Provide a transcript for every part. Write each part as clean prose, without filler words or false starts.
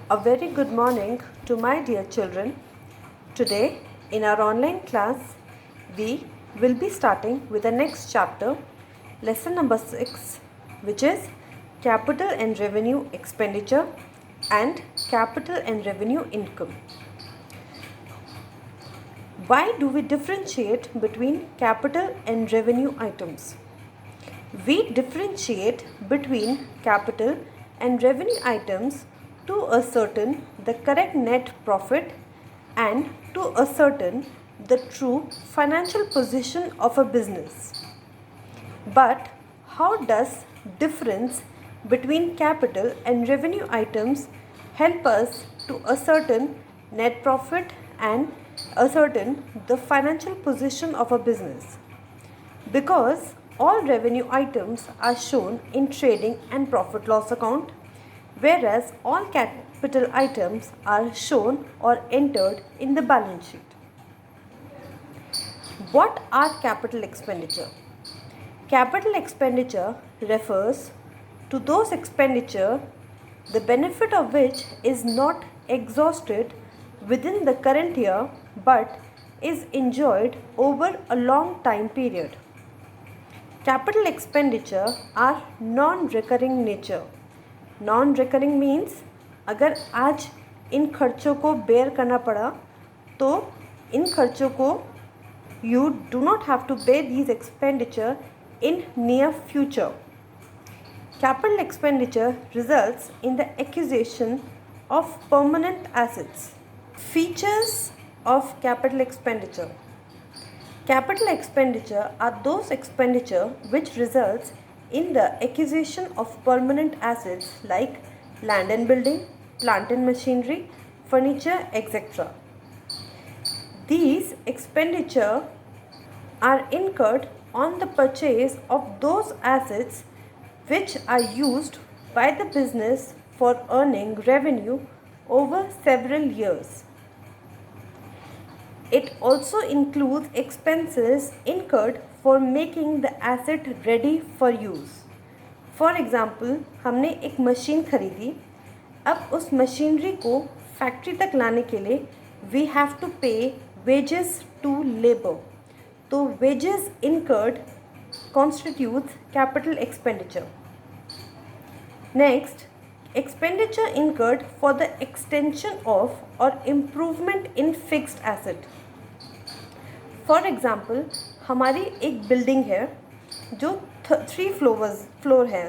A very good morning to my dear children. Today, in our online class, we will be starting with the next chapter, lesson number 6, which is Capital and Revenue Expenditure and Capital and Revenue Income. Why do we differentiate between capital and revenue items? We differentiate between capital and revenue items to ascertain the correct net profit and to ascertain the true financial position of a business. But how does difference between capital and revenue items help us to ascertain net profit and ascertain the financial position of a business? Because all revenue items are shown in trading and profit loss account, whereas all capital items are shown or entered in the balance sheet. What are capital expenditure? Capital expenditure refers to those expenditure the benefit of which is not exhausted within the current year but is enjoyed over a long time period. Capital expenditure are non-recurring nature. Non-recurring means अगर आज इन खर्चों को bear करना पड़ा तो इन खर्चों को you do not have to bear these expenditure in near future. Capital expenditure results in the acquisition of permanent assets. Features of capital expenditure. Capital expenditure are those expenditure which results in the acquisition of permanent assets like land and building, plant and machinery, furniture, etc. These expenditure are incurred on the purchase of those assets which are used by the business for earning revenue over several years. It also includes expenses incurred for making the asset ready for use. For example, हमने एक machine खरीदी, अब उस machinery को factory तक लाने के लिए we have to pay wages to labor. तो wages incurred constitutes capital expenditure. Next, expenditure incurred for the extension of or improvement in fixed asset. For example हमारी एक बिल्डिंग है जो 3 फ्लोर है.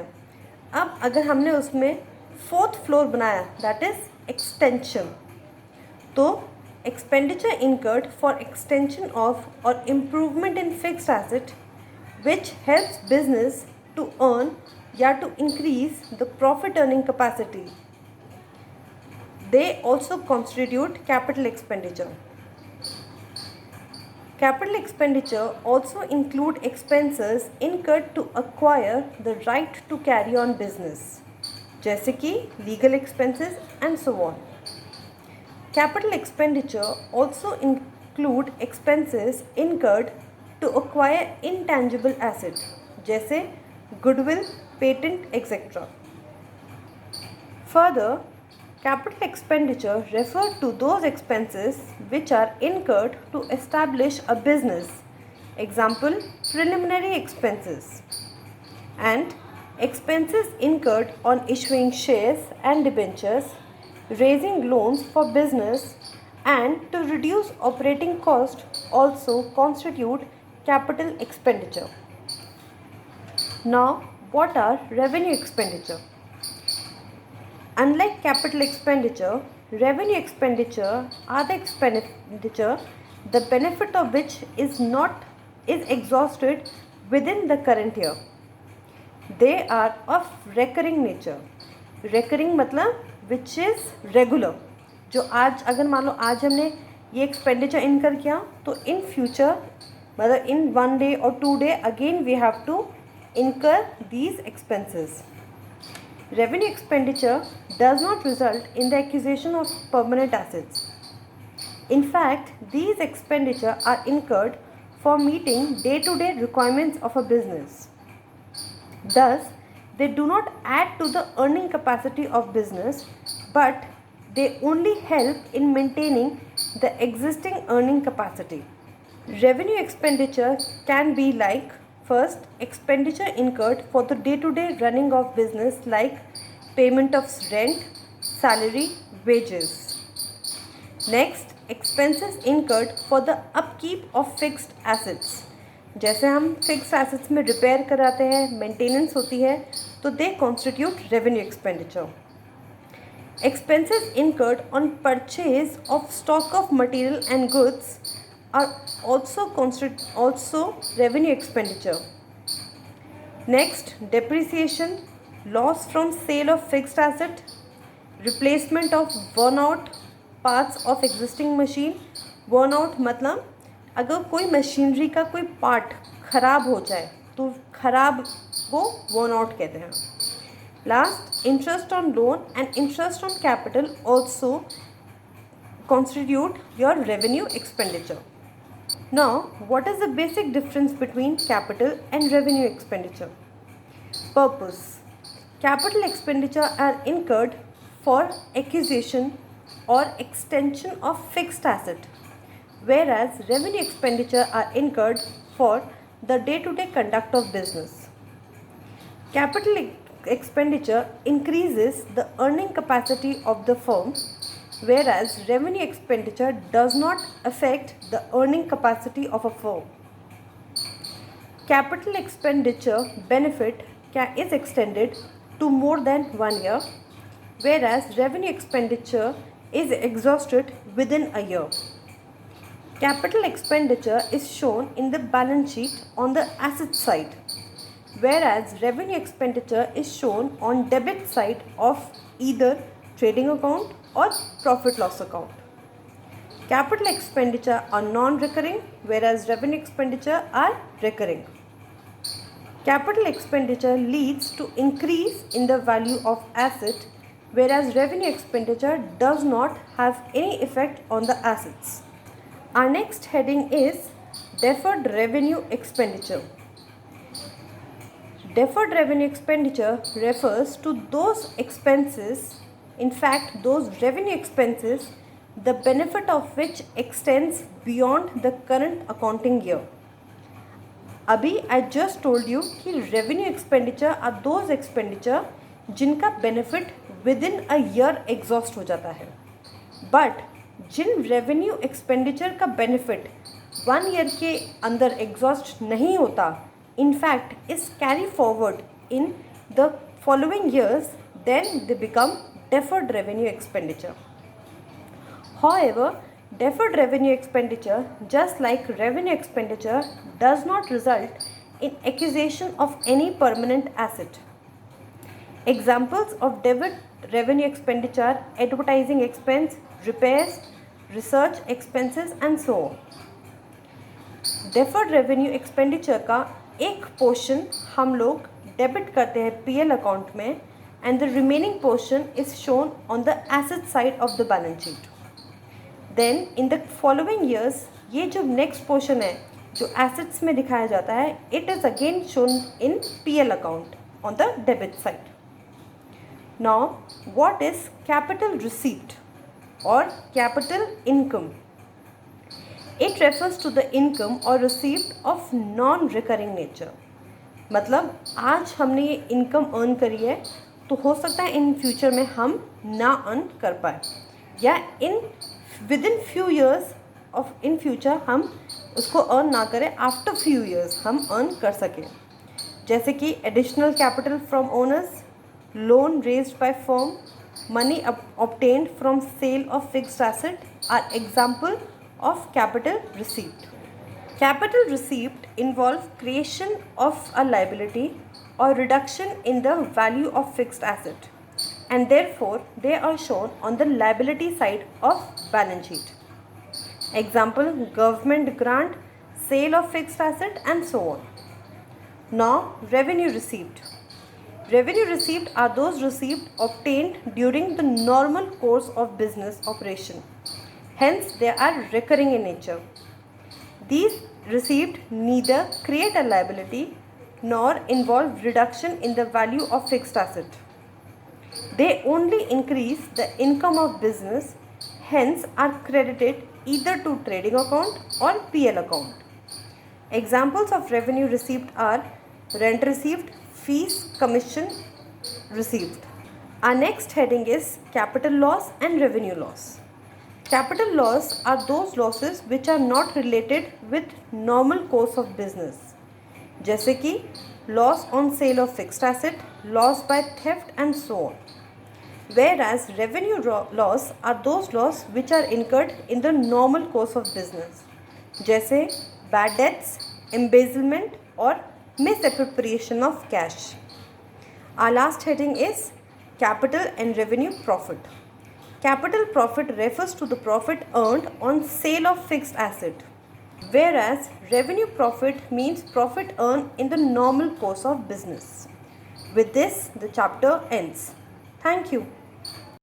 अब अगर हमने उसमें 4th फ्लोर बनाया दैट इज़ एक्सटेंशन. तो expenditure incurred for extension of or improvement in fixed asset which helps business to earn या to increase the profit earning capacity. They also constitute capital expenditure. Capital expenditure also include expenses incurred to acquire the right to carry on business, जैसे कि legal expenses and so on. Capital expenditure also include expenses incurred to acquire intangible asset, जैसे goodwill, patent, etc. Further, capital expenditure refer to those expenses which are incurred to establish a business. Example, preliminary expenses. And expenses incurred on issuing shares and debentures, raising loans for business and to reduce operating cost also constitute capital expenditure. Now, what are revenue expenditure? Unlike capital expenditure, revenue expenditure are the expenditure the benefit of which is exhausted within the current year. They are of recurring nature. Recurring मतलब which is regular. जो आज अगर मान लो आज हमने ये expenditure incur किया तो in future मतलब in 1 day or 2 day again we have to incur these expenses. Revenue expenditure does not result in the acquisition of permanent assets. In fact, these expenditure are incurred for meeting day-to-day requirements of a business. Thus, they do not add to the earning capacity of business but they only help in maintaining the existing earning capacity. Revenue expenditure can be like first, expenditure incurred for the day-to-day running of business like payment of rent, salary, wages. Next, expenses incurred for the upkeep of fixed assets. जैसे हम fix assets में repair कराते हैं, maintenance होती है, तो they constitute revenue expenditure. Expenses incurred on purchase of stock of material and goods are also revenue expenditure. Next, depreciation, loss from sale of fixed asset, replacement of worn out parts of existing machine. Worn out मतलब अगर कोई machinery का कोई part खराब हो जाए तो खराब को वर्न आउट कहते हैं. Last, interest on loan and interest on capital also constitute your revenue expenditure. Now, what is the basic difference between capital and revenue expenditure? Purpose. Capital expenditure are incurred for acquisition or extension of fixed asset, whereas revenue expenditure are incurred for the day-to-day conduct of business. Capital expenditure increases the earning capacity of the firm, whereas revenue expenditure does not affect the earning capacity of a firm. Capital expenditure benefit is extended to more than 1 year, whereas revenue expenditure is exhausted within a year. Capital expenditure is shown in the balance sheet on the asset side, whereas revenue expenditure is shown on debit side of either trading account or profit loss account. Capital expenditure are non-recurring, whereas revenue expenditure are recurring. Capital expenditure leads to increase in the value of asset, whereas revenue expenditure does not have any effect on the assets. Our next heading is deferred revenue expenditure. Deferred revenue expenditure refers to those expenses, in fact those revenue expenses, the benefit of which extends beyond the current accounting year. अभी I just told you कि revenue expenditure are those expenditure जिनका benefit within a year exhaust हो जाता है, but Jin revenue expenditure का benefit 1 year के अंदर exhaust नहीं होता, in fact is carried forward in the following years, then they become deferred revenue expenditure. However, deferred revenue expenditure, just like revenue expenditure, does not result in acquisition of any permanent asset. Examples of deferred revenue expenditure: advertising expense, repairs, research expenses and so on. Deferred revenue expenditure का एक portion हम लोग debit करते हैं PL account में, and the remaining portion is shown on the asset side of the balance sheet. Then in the following years ये जो next portion है जो एसेट्स में दिखाया जाता है, it is again shown in PL account on the debit side. Now what is capital receipt और capital income? It refers to the income or receipt of non-recurring nature. मतलब आज हमने ये इनकम अर्न करी है तो हो सकता है इन फ्यूचर में हम ना अर्न कर पाए, या with in few years of in future हम उसको अर्न ना करें, आफ्टर फ्यू ईयर्स हम अर्न कर सकें. जैसे कि additional capital from owners, loan raised by firm, money obtained from sale of fixed asset are example of capital receipt. Capital receipt involve creation of a liability or reduction in the value of fixed asset, and therefore they are shown on the liability side of balance sheet. Example: government grant, sale of fixed asset and so on. Now, revenue receipt. Revenue receipt are those received obtained during the normal course of business operation. Hence, they are recurring in nature. These receipts neither create a liability nor involve reduction in the value of fixed asset. They only increase the income of business, hence are credited either to trading account or PL account. Examples of revenue received are rent received, fees, commission received. Our next heading is capital loss and revenue loss. Capital loss are those losses which are not related with normal course of business, जैसे कि loss on sale of fixed asset, loss by theft and so on. Whereas revenue loss are those loss which are incurred in the normal course of business, जैसे bad debts, embezzlement or misappropriation of cash. Our last heading is capital and revenue profit. Capital profit refers to the profit earned on sale of fixed asset, whereas revenue profit means profit earned in the normal course of business. With this, the chapter ends. Thank you.